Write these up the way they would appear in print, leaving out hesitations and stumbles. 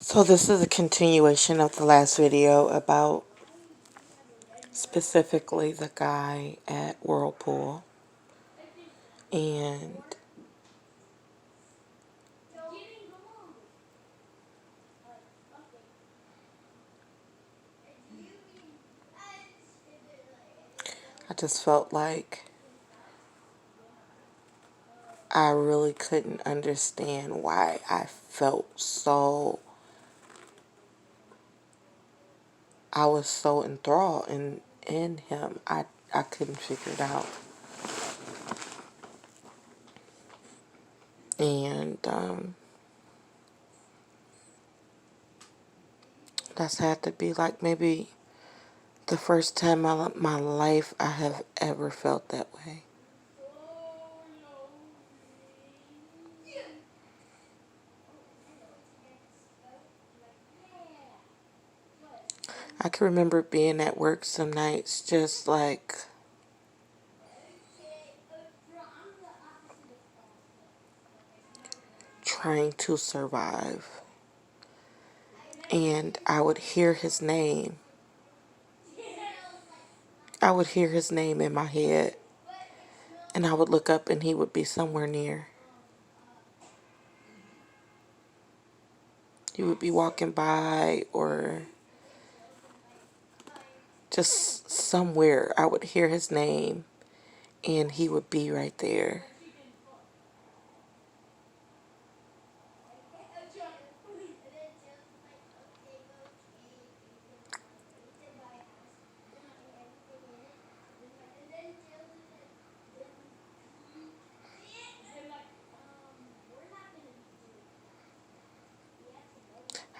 So this is a continuation of the last video about specifically the guy at Whirlpool. And I just felt like I really couldn't understand why I felt so, I was so enthralled in him. I couldn't figure it out. And that's had to be like maybe the first time in my life I have ever felt that way. I can remember being at work some nights just like trying to survive. And I would hear his name. I would hear his name in my head. And I would look up and he would be somewhere near. He would be walking by or just somewhere. I would hear his name and he would be right there.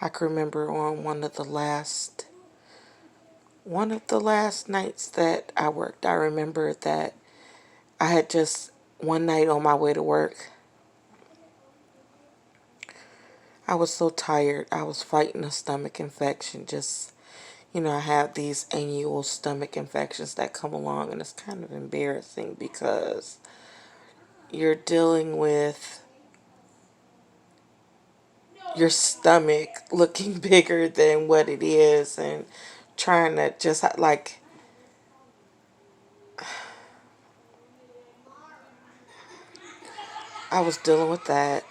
I can remember on one of the last nights that I worked, I remember that I had just one night on my way to work. I was so tired. I was fighting a stomach infection. Just, I have these annual stomach infections that come along, and it's kind of embarrassing because you're dealing with your stomach looking bigger than what it is and trying to just like, I was dealing with that.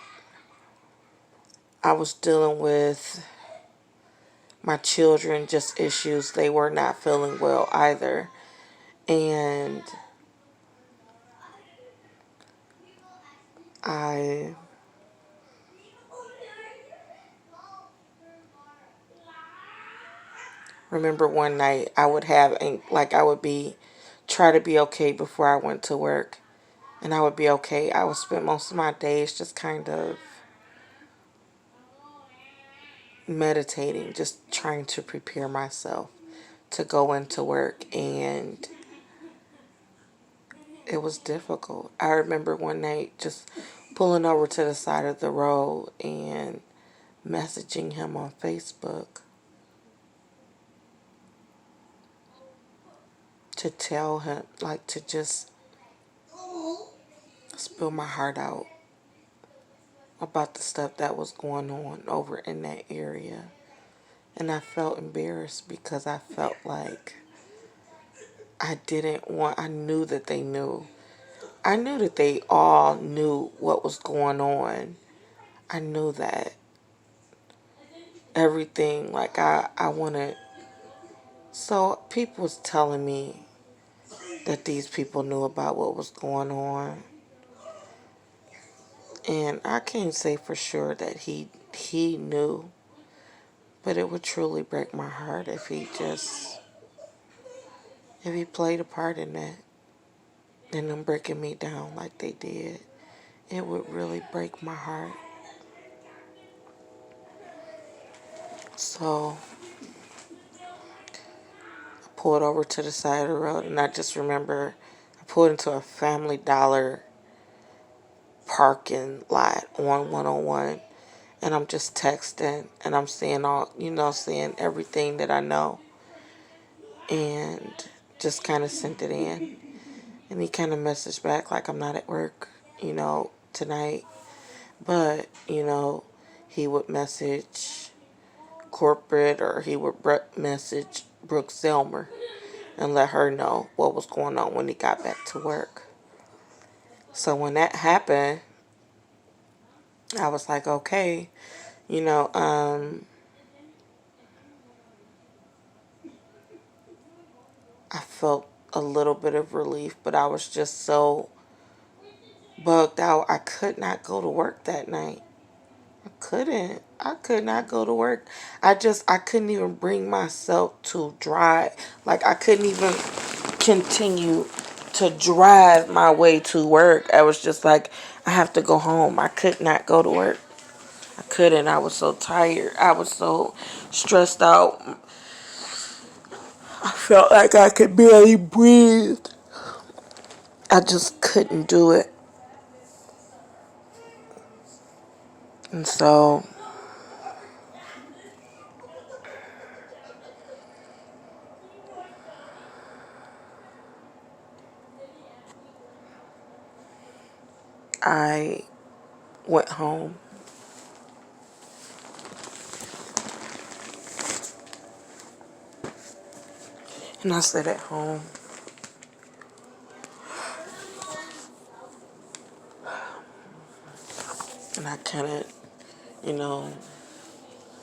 I was dealing with my children, just issues. They were not feeling well either. And I remember one night I would have, like, I would try to be okay before I went to work. And I would be okay. I would spend most of my days just kind of meditating, just trying to prepare myself to go into work. And it was difficult. I remember one night just pulling over to the side of the road and messaging him on Facebook to tell him, like, to just spill my heart out about the stuff that was going on over in that area. And I felt embarrassed because I felt like I knew that they knew. I knew that they all knew what was going on. I knew that everything, like, I wanted. So people was telling me that these people knew about what was going on. And I can't say for sure that he knew, but it would truly break my heart if he played a part in that, and them breaking me down like they did. It would really break my heart. So I pulled over to the side of the road, and I just remember I pulled into a Family Dollar parking lot on 101, and I'm just texting, and I'm saying saying everything that I know, and just kind of sent it in. And he kind of messaged back like, I'm not at work, tonight. But, he would message corporate, or he would message Brooke Selmer and let her know what was going on when he got back to work. So when that happened, I was like, okay, you know, I felt a little bit of relief, but I was just so bugged out. I could not go to work that night. I couldn't. I could not go to work. I couldn't even bring myself to drive. Like, I couldn't even continue to drive my way to work. I was just like, I have to go home. I could not go to work. I couldn't. I was so tired. I was so stressed out. I felt like I could barely breathe. I just couldn't do it. And so I went home. And I sat at home. And I kind of, you know,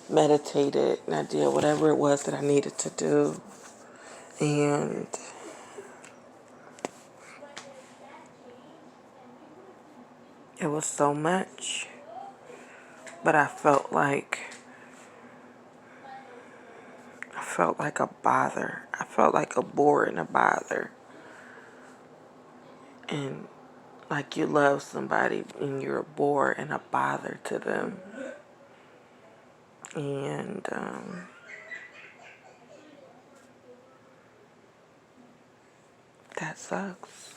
meditated, and I did whatever it was that I needed to do. And it was so much, but I felt like a bother. I felt like a bore and a bother. And like you love somebody and you're a bore and a bother to them. And that sucks.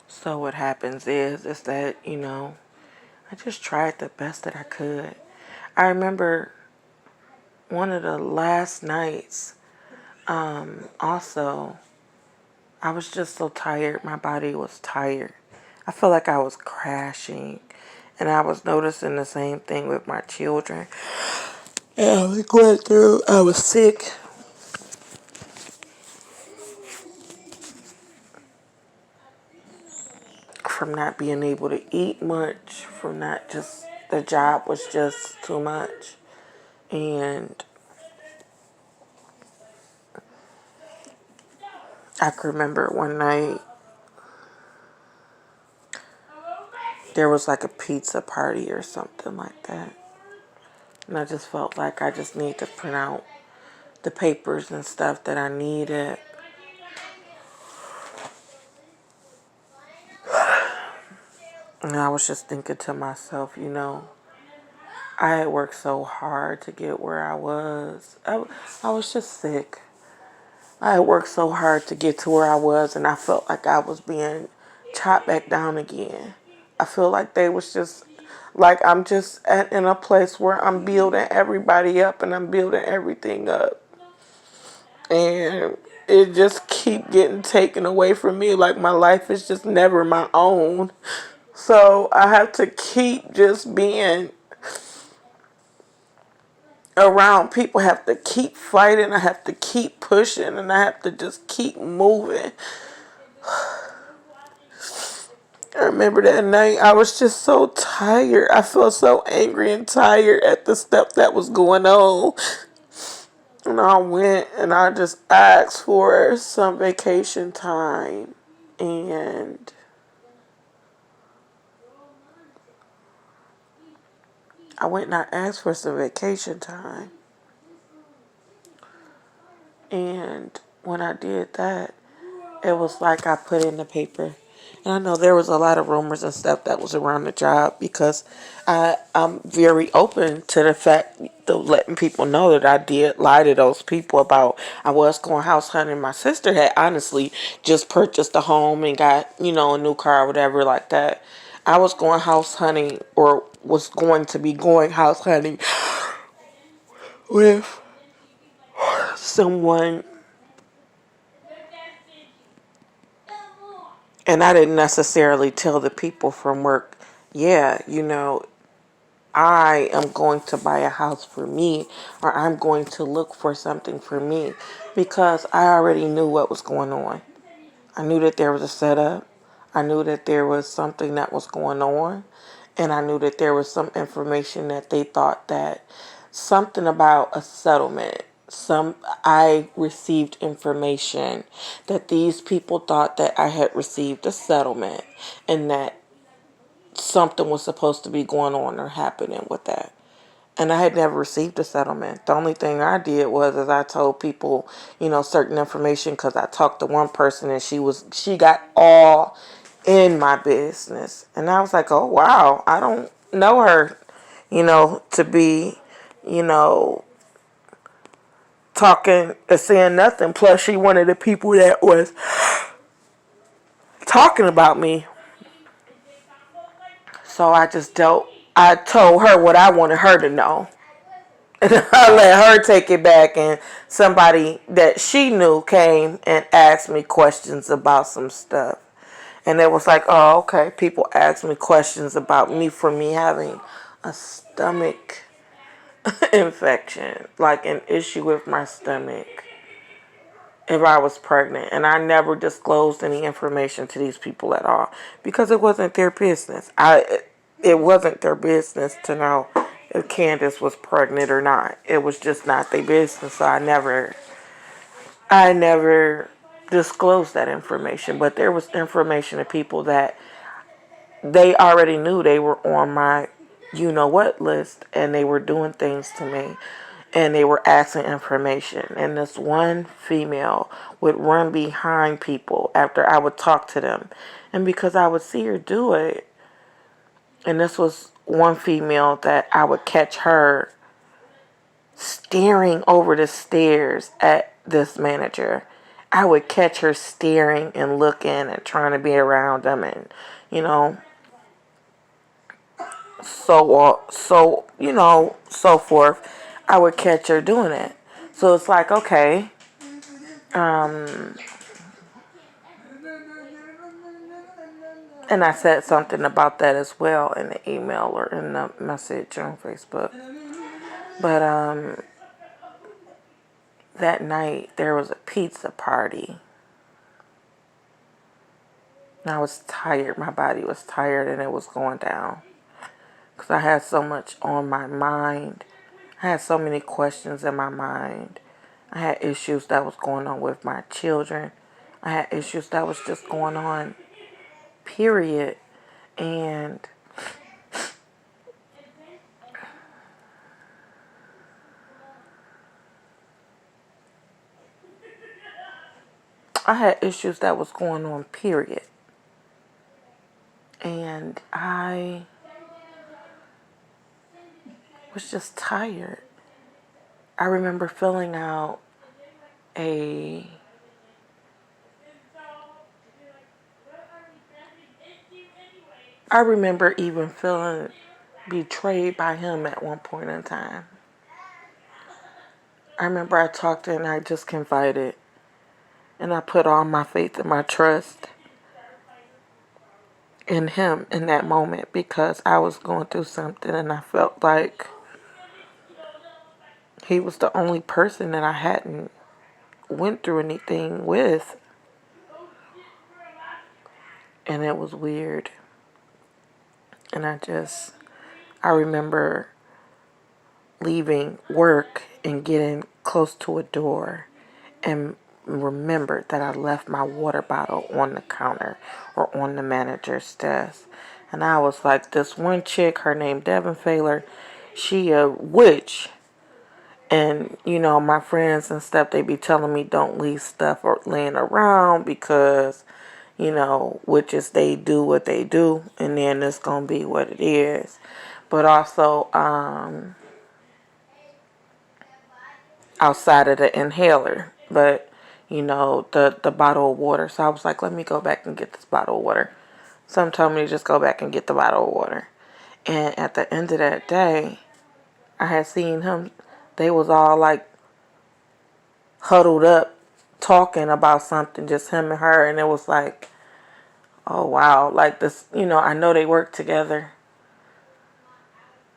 So what happens is that, you know, I just tried the best that I could. I remember one of the last nights, also, I was just so tired. My body was tired. I felt like I was crashing. And I was noticing the same thing with my children. And I was going through, I was sick. From not being able to eat much, from not just, the job was just too much. And I can remember one night there was like a pizza party or something like that. And I just felt like I just need to print out the papers and stuff that I needed. And I was just thinking to myself, you know, I had worked so hard to get where I was. I was just sick. I had worked so hard to get to where I was, and I felt like I was being chopped back down again. I feel like they was just, like I'm just in a place where I'm building everybody up and I'm building everything up. And it just keep getting taken away from me. Like my life is just never my own. So I have to keep just being around people. I have to keep fighting. I have to keep pushing, and I have to just keep moving. I remember that night I was just so tired. I felt so angry and tired at the stuff that was going on. And I went and I just asked for some vacation time. And I went and I asked for some vacation time. And when I did that, it was like I put in the paper. And I know there was a lot of rumors and stuff that was around the job, because I'm very open to the fact of letting people know that I did lie to those people about I was going house hunting. My sister had honestly just purchased a home and got, you know, a new car or whatever like that. I was going house hunting, or was going to be going house hunting with someone, and I didn't necessarily tell the people from work, yeah, I am going to buy a house for me, or I'm going to look for something for me, because I already knew what was going on. I knew that there was a setup. I knew that there was something that was going on. And I knew that there was some information that they thought that something about a settlement. I received information that these people thought that I had received a settlement, and that something was supposed to be going on or happening with that. And I had never received a settlement. The only thing I did was, is I told people, certain information, because I talked to one person and she got all in my business. And I was like, oh, wow, I don't know her, to be, you know, talking or saying nothing. Plus, she one of the people that was talking about me. So I told her what I wanted her to know. And I let her take it back, and somebody that she knew came and asked me questions about some stuff. And it was like, oh, okay. People asked me questions about me for me having a stomach infection, like an issue with my stomach, if I was pregnant. And I never disclosed any information to these people at all, because it wasn't their business. It wasn't their business to know if Candace was pregnant or not. It was just not their business. So I never disclosed that information. But there was information to people that they already knew they were on my what list, and they were doing things to me, and they were asking information. And this one female would run behind people after I would talk to them, and because I would see her do it, and this was one female that I would catch her staring over the stairs at this manager. I would catch her staring and looking and trying to be around them, and so forth. I would catch her doing it. So it's like, okay, and I said something about that as well in the email or in the message on Facebook. But that night there was a pizza party. And I was tired. My body was tired, and it was going down, because I had so much on my mind. I had so many questions in my mind. I had issues that was going on with my children. I had issues that was just going on, period. And I had issues that was going on, period. And I was just tired. I remember filling out I remember even feeling betrayed by him at one point in time. I remember I talked to him, and I just confided. And I put all my faith and my trust in him in that moment, because I was going through something, and I felt like he was the only person that I hadn't went through anything with. And it was weird. And I remember leaving work and getting close to a door, and remembered that I left my water bottle on the counter or on the manager's desk. And I was like, this one chick, her name Devin Failer, she a witch. And, my friends and stuff, they be telling me don't leave stuff or laying around, because, witches, they do what they do, and then it's going to be what it is. But also, outside of the inhaler, but, the bottle of water. So I was like, let me go back and get this bottle of water. Some told me to just go back and get the bottle of water. And at the end of that day, I had seen him. They was all like huddled up talking about something, just him and her. And it was like, oh, wow. Like this, I know they work together.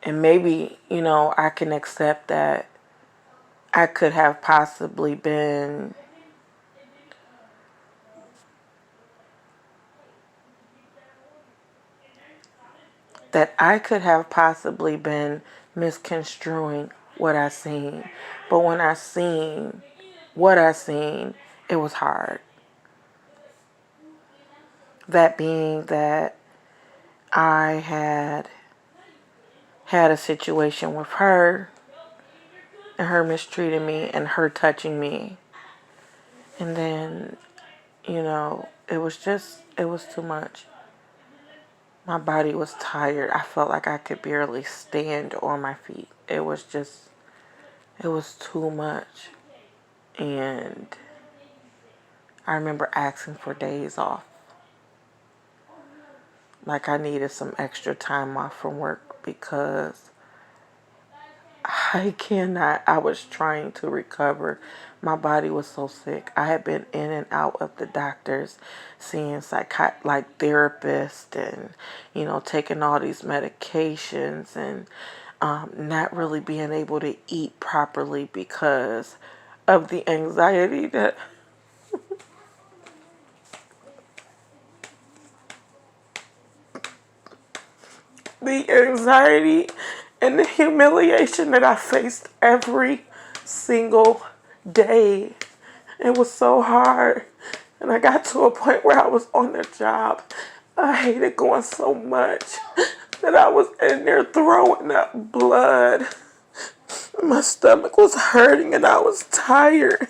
And maybe, I can accept that I could have possibly been misconstruing what I seen. But when I seen what I seen, it was hard. That being that I had a situation with her and her mistreating me and her touching me. And then, it was too much. My body was tired. I felt like I could barely stand on my feet. It was too much. And I remember asking for days off. Like I needed some extra time off from work because I was trying to recover. My body was so sick. I had been in and out of the doctors, seeing therapists and, taking all these medications and not really being able to eat properly because of the anxiety and the humiliation that I faced every single day. It was so hard. And I got to a point where I was on the job. I hated going so much that I was in there throwing up blood. My stomach was hurting and I was tired.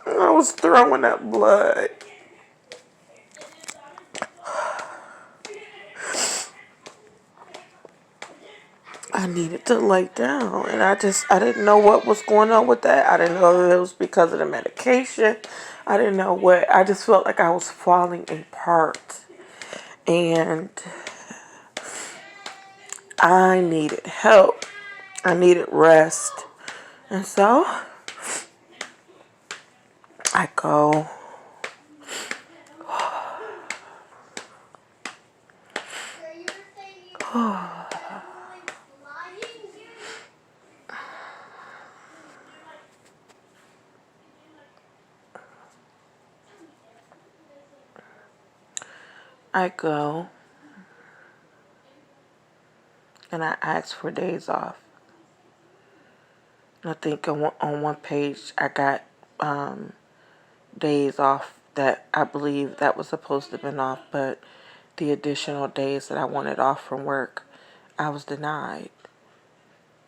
I was throwing up blood. I needed to lay down, and I didn't know what was going on with that. I didn't know if it was because of the medication. I didn't know what. I just felt like I was falling apart, and I needed help. I needed rest, and so I go. I go and I ask for days off. I think on one page I got days off that I believe that was supposed to have been off, but the additional days that I wanted off from work, I was denied.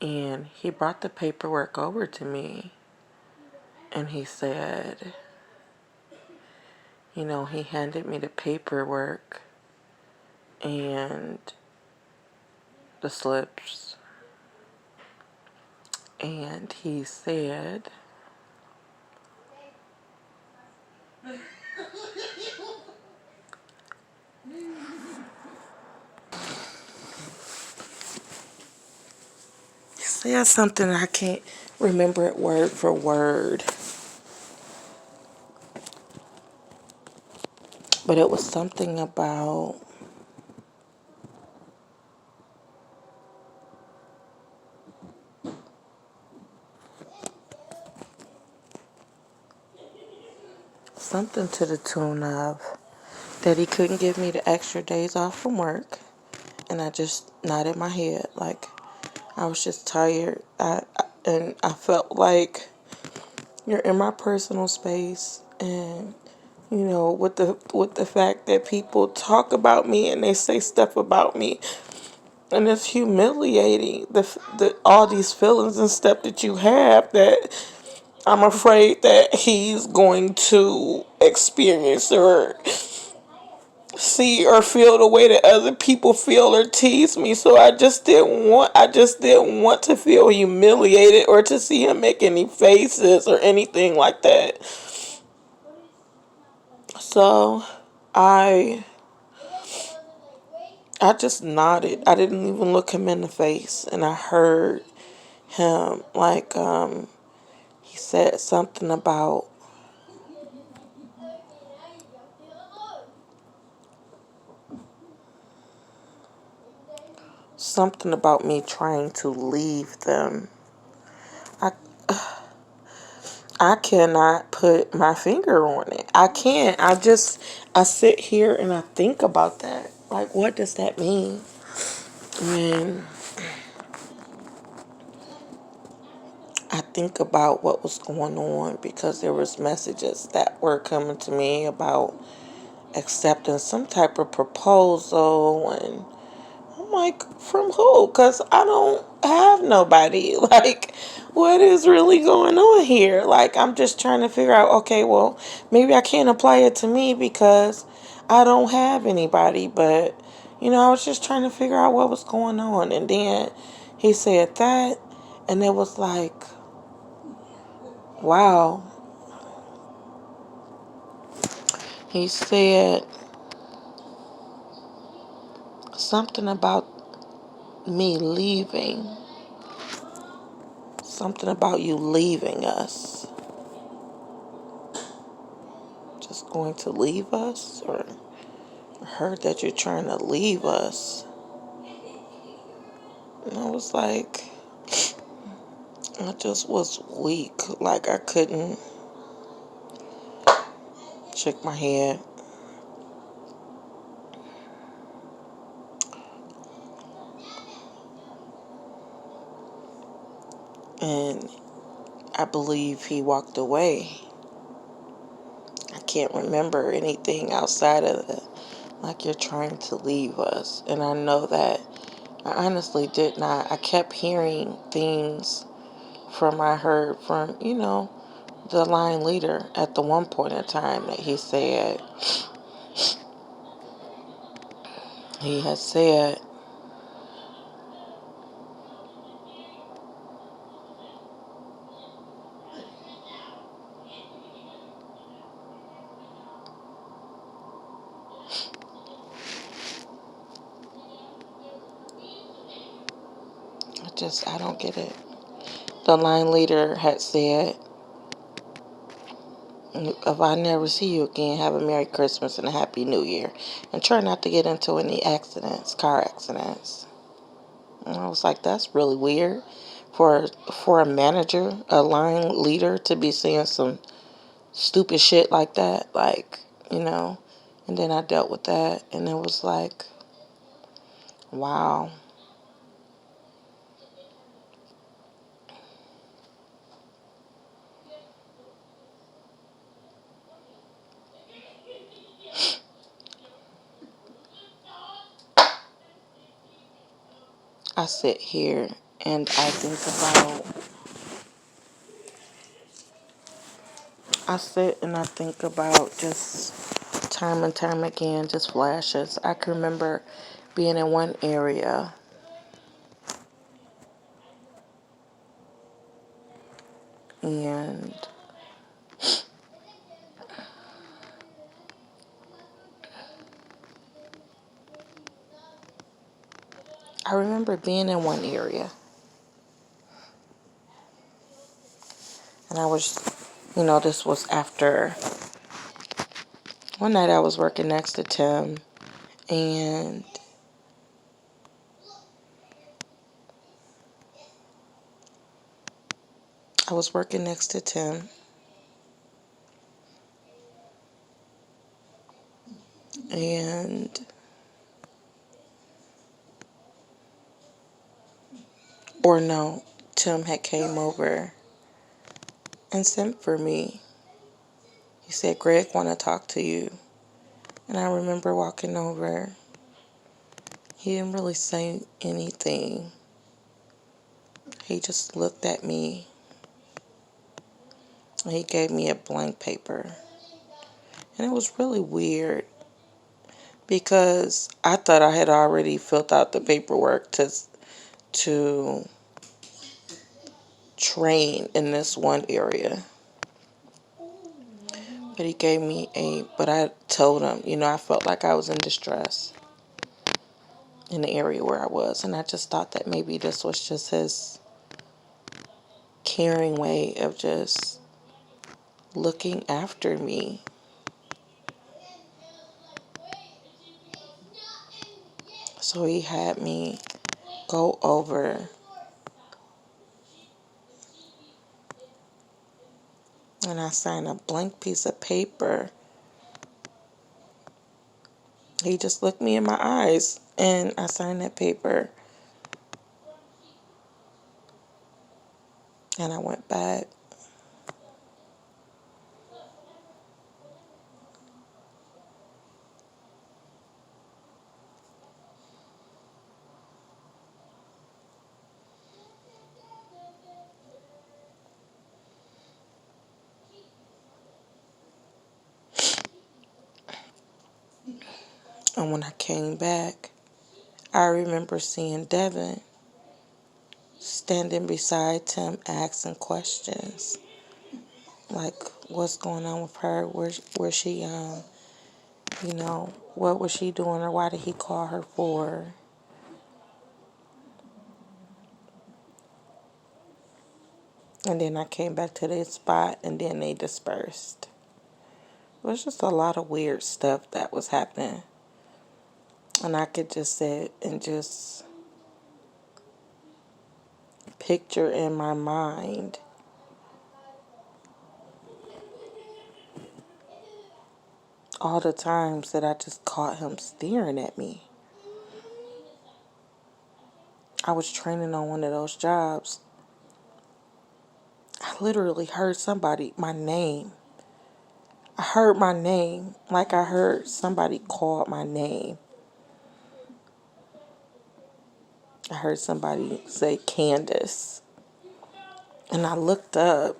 And he brought the paperwork over to me and he said, he handed me the paperwork and the slips. And he said, something I can't remember it word for word. But it was something about something to the tune of that he couldn't give me the extra days off from work. And I just nodded my head like I was just tired. And I felt like you're in my personal space, and with the fact that people talk about me and they say stuff about me, and it's humiliating the all these feelings and stuff that you have, that I'm afraid that he's going to experience or see or feel the way that other people feel or tease me. So I just didn't want to feel humiliated or to see him make any faces or anything like that. So I I just nodded. I didn't even look him in the face, and I heard him like he said something about me trying to leave them. I I cannot put my finger on it. I can't. I sit here and I think about that. Like, what does that mean? When I think about what was going on, because there was messages that were coming to me about accepting some type of proposal, and I'm like, from who? Because I don't have nobody. Like, what is really going on here? Like, I'm just trying to figure out, okay, well, maybe I can't apply it to me because I don't have anybody. But, I was just trying to figure out what was going on. And then he said that, and it was like, wow. He said something about me leaving, something about you leaving us. Just going to leave us? Or I heard that you're trying to leave us. And I was like, I just was weak. Like, I couldn't shake my head. And I believe he walked away. I can't remember anything outside of the, like, you're trying to leave us. And I know that I honestly did not. I kept hearing things I heard from, the line leader at the one point in time that he had said, I don't get it. The line leader had said, if I never see you again, have a Merry Christmas and a Happy New Year. And try not to get into any car accidents. And I was like, that's really weird for a manager, a line leader, to be saying some stupid shit like that. Like, And then I dealt with that, and it was like, wow. I sit here and I think about just time and time again, just flashes. I can remember being in one area, and I remember being in one area, and I was, this was after one night I was working next to Tim, and I was working next to Tim, and or no, Tim had came over and sent for me. He said, Greg want to talk to you. And I remember walking over. He didn't really say anything. He just looked at me. And he gave me a blank paper. And it was really weird, because I thought I had already filled out the paperwork to train in this one area. But he gave me but I told him, I felt like I was in distress. in the area where I was. And I just thought that maybe this was just his caring way of just looking after me. So he had me go over and I signed a blank piece of paper. He just looked me in my eyes and I signed that paper. And I went back. And when I came back, I remember seeing Devin standing beside him asking questions. Like, what's going on with her? Where she, what was she doing or why did he call her for? And then I came back to this spot and then they dispersed. It was just a lot of weird stuff that was happening. And I could just sit and just picture in my mind all the times that I just caught him staring at me. I was training on one of those jobs. I literally heard my name. I heard my name like I heard somebody call my name. I heard somebody say Candace. And I looked up.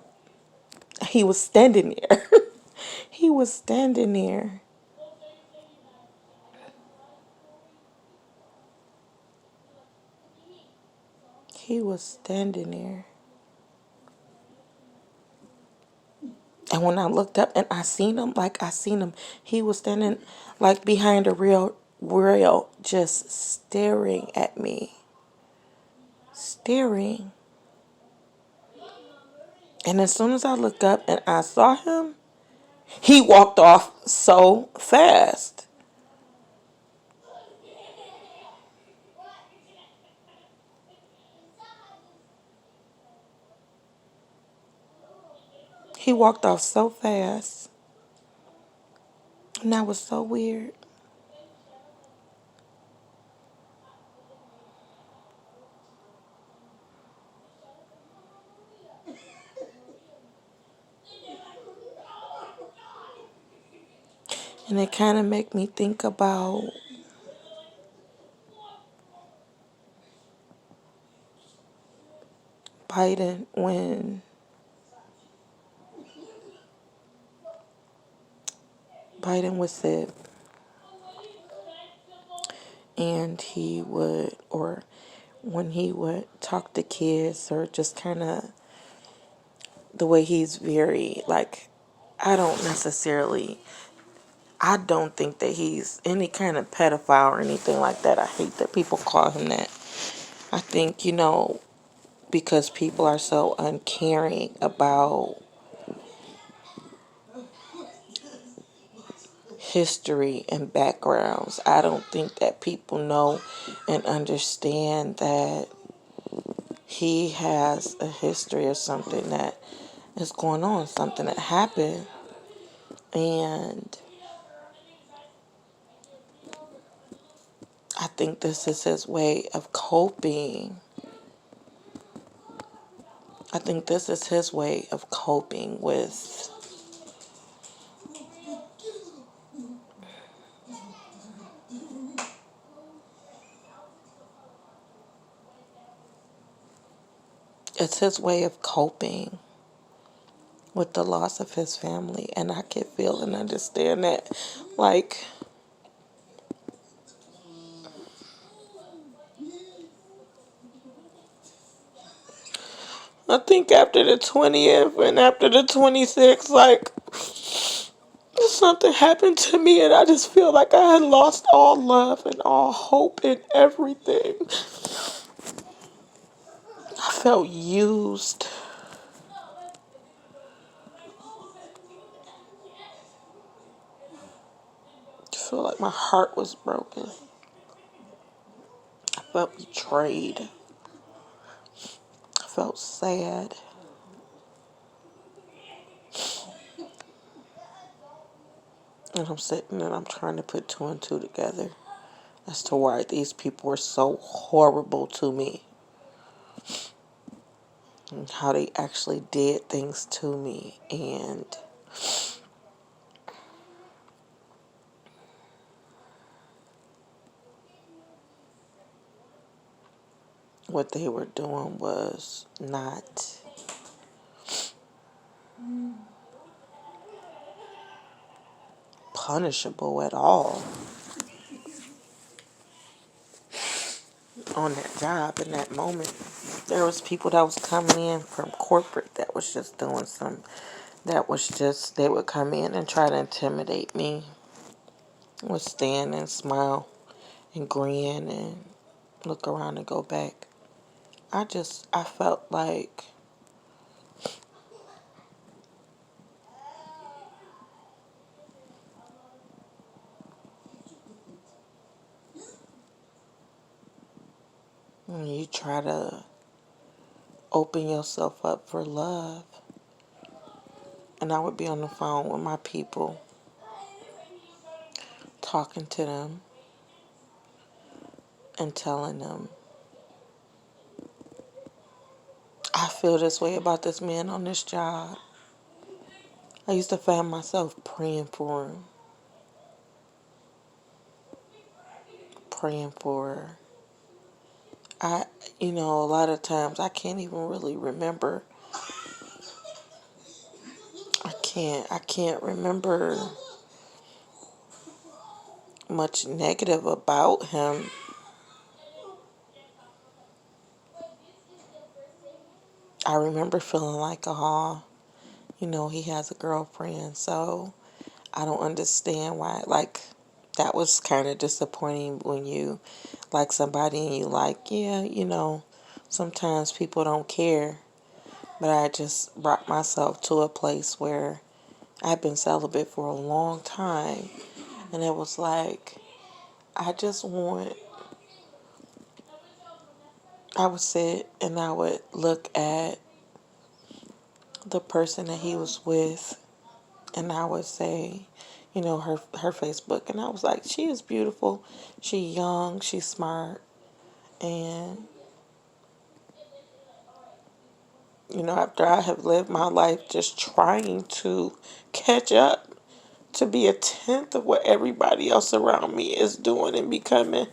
He was standing there. He was standing there. He was standing there. And when I looked up and I seen him, he was standing like behind a rail, just staring at me. Staring. And as soon as I looked up and I saw him, he walked off so fast. He walked off so fast. And that was so weird. And it kind of made me think about Biden when Biden was sick. And or when he would talk to kids or just kind of the way he's very, like, I don't think that he's any kind of pedophile or anything like that. I hate that people call him that. I think, because people are so uncaring about history and backgrounds, I don't think that people know and understand that he has a history of something that is going on, something that happened. And I think this is his way of coping. I think this is his way of coping with it's his way of coping with the loss of his family. And I can feel and understand that. Like, I think after the 20th and after the 26th, like, something happened to me and I just feel like I had lost all love and all hope in everything. I felt used. I feel like my heart was broken. I felt betrayed. I felt sad. And I'm sitting and I'm trying to put two and two together as to why these people were so horrible to me and how they actually did things to me and what they were doing was not punishable at all on that job in that moment. There was people that was coming in from corporate that was just doing some, that was just, they would come in and try to intimidate me, would stand and smile and grin and look around and go back. I felt like when you try to open yourself up for love, and I would be on the phone with my people, talking to them and telling them, I feel this way about this man on this job. I used to find myself praying for him, praying for her. I, a lot of times I can't even really remember. I can't remember much negative about him. I remember feeling like, oh, he has a girlfriend, so I don't understand why. Like, that was kind of disappointing when you like somebody and you like, yeah, sometimes people don't care. But I just brought myself to a place where I've been celibate for a long time. And it was like, I just want, I would sit and I would look at the person that he was with and I would say, her Facebook, and I was like, she is beautiful, she young, she's smart, and after I have lived my life just trying to catch up to be a tenth of what everybody else around me is doing and becoming,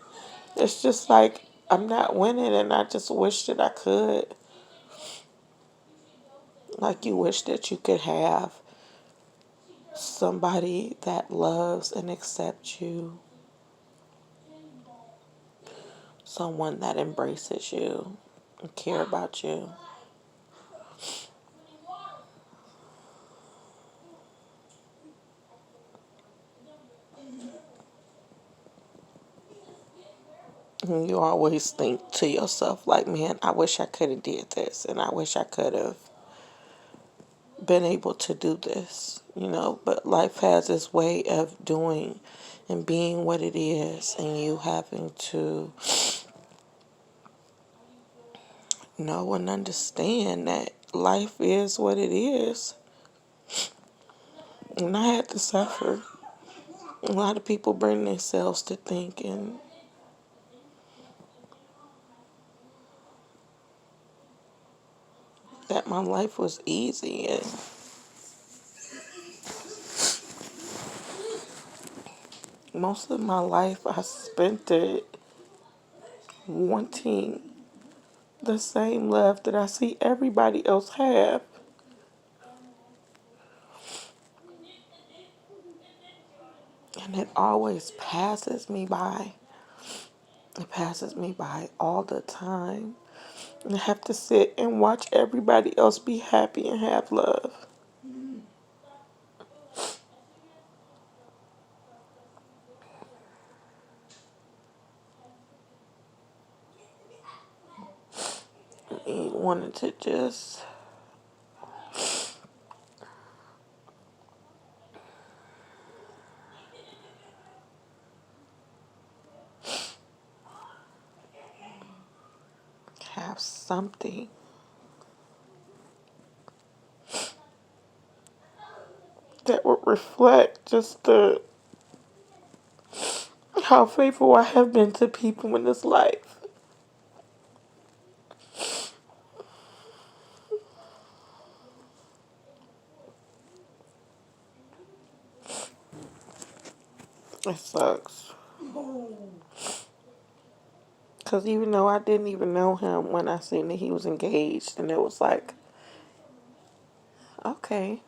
it's just like I'm not winning, and I just wish that I could. Like, you wish that you could have somebody that loves and accepts you, someone that embraces you and care about you. And you always think to yourself, like, man, I wish I could have did this, and I wish I could have been able to do this, but life has its way of doing and being what it is, and you having to know and understand that life is what it is. And I had to suffer. A lot of people bring themselves to thinking that my life was easy, and most of my life I spent it wanting the same love that I see everybody else have. And it always passes me by. It passes me by all the time. And I have to sit and watch everybody else be happy and have love. me wanting to just have something that would reflect just the how faithful I have been to people in this life. It sucks. Because even though I didn't even know him when I seen that he was engaged, and it was like, okay,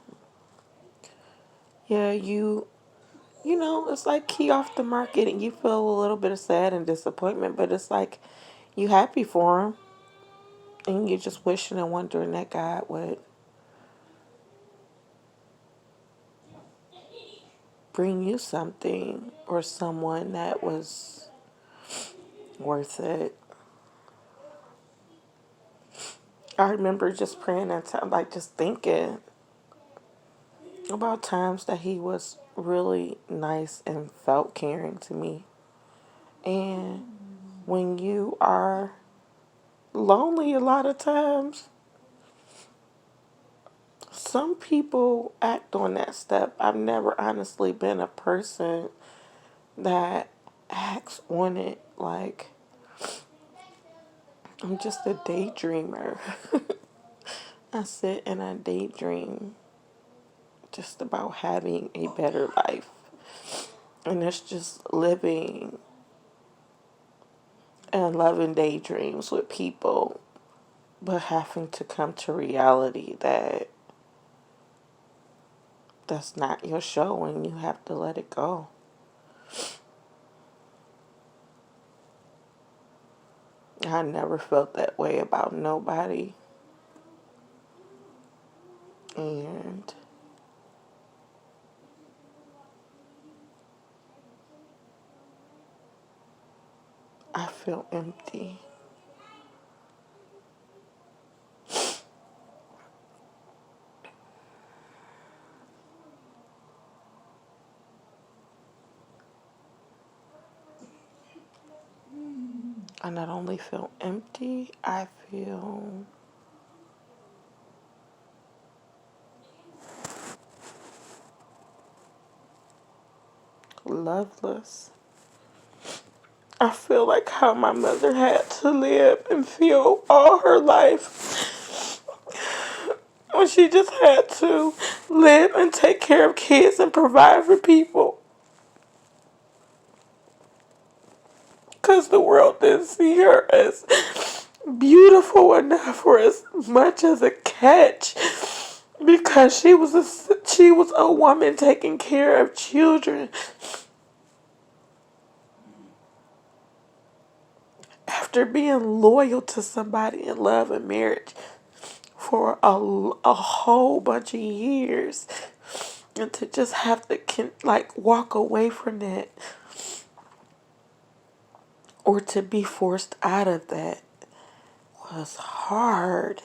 yeah, you know, it's like key off the market and you feel a little bit of sad and disappointment, but it's like you happy for him and you're just wishing and wondering that God would bring you something or someone that was worth it. I remember just praying that time, like just thinking about times that he was really nice and felt caring to me. And when you are lonely a lot of times, some people act on that step. I've never honestly been a person that acts on it. Like, I'm just a daydreamer. I sit and I daydream just about having a better life. And it's just living and loving daydreams with people, but having to come to reality that that's not your show and you have to let it go. I never felt that way about nobody. And I feel empty. I not only feel empty, I feel loveless. I feel like how my mother had to live and feel all her life when she just had to live and take care of kids and provide for people. Because the world didn't see her as beautiful enough or as much as a catch. Because she was a woman taking care of children. After being loyal to somebody in love and marriage for a whole bunch of years, and to just have to like walk away from that or to be forced out of that was hard.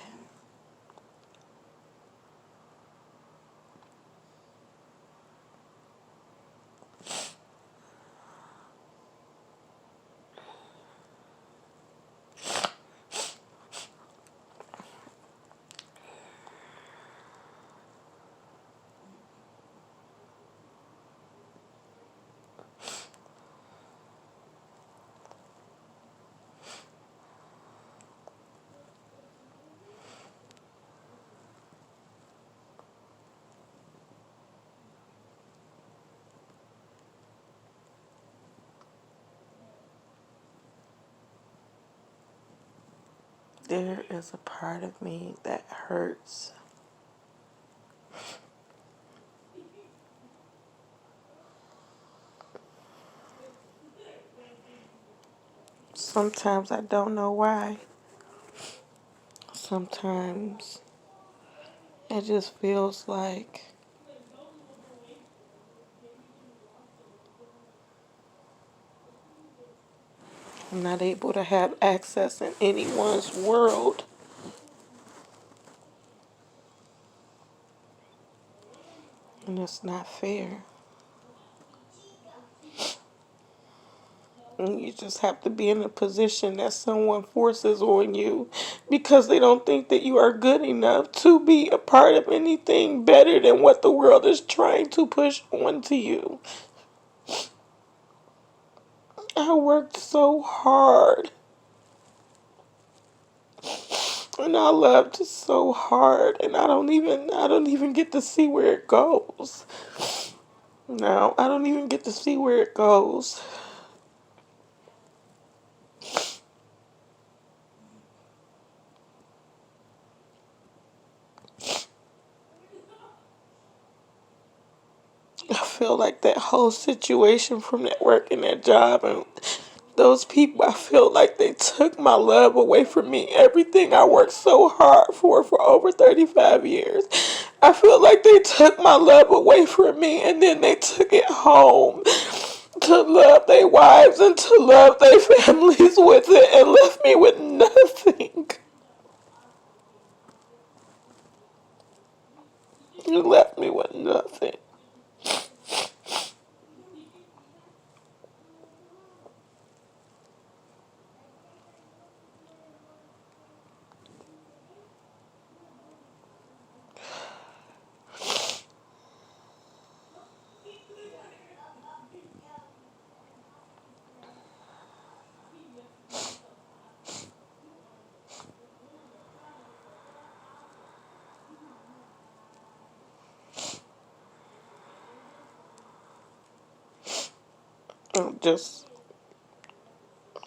There is a part of me that hurts. Sometimes I don't know why. Sometimes it just feels like I'm not able to have access in anyone's world And it's not fair. And you just have to be in a position that someone forces on you because they don't think that you are good enough to be a part of anything better than what the world is trying to push onto you. I worked so hard. And I loved so hard, and I don't even get to see where it goes. No, I don't even get to see where it goes. I feel like that whole situation from that work and that job and those people, I feel like they took my love away from me. Everything I worked so hard for over 35 years. I feel like they took my love away from me and then they took it home to love their wives and to love their families with it and left me with nothing. You left me with nothing.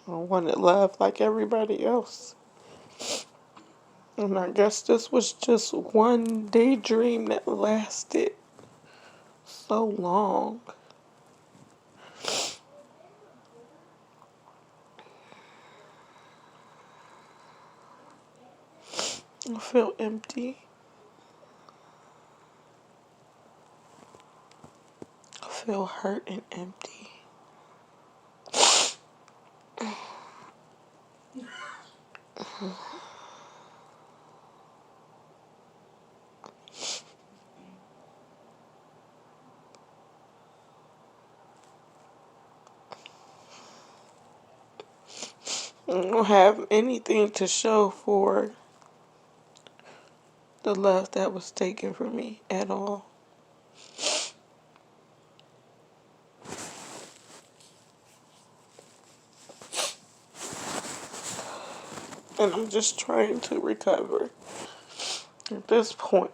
I wanted love like everybody else. And I guess this was just one daydream that lasted so long. I feel empty. I feel hurt and empty. I don't have anything to show for the love that was taken from me at all. And I'm just trying to recover at this point.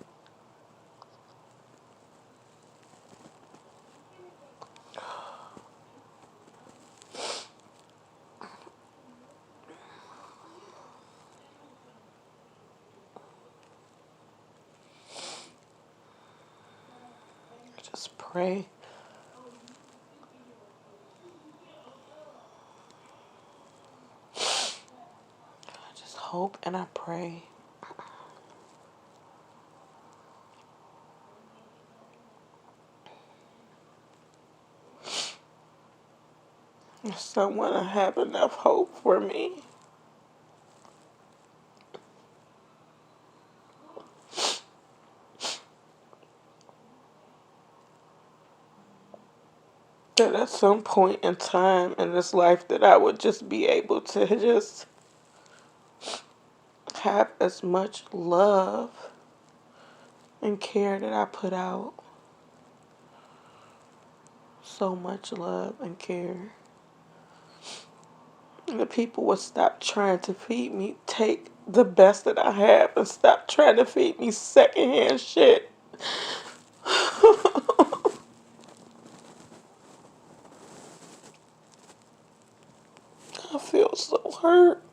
I just pray. I just hope and I pray. Someone will have enough hope for me. That at some point in time in this life that I would just be able to just have as much love and care that I put out. So much love and care. And the people would stop trying to feed me, take the best that I have and stop trying to feed me secondhand shit. I feel so hurt.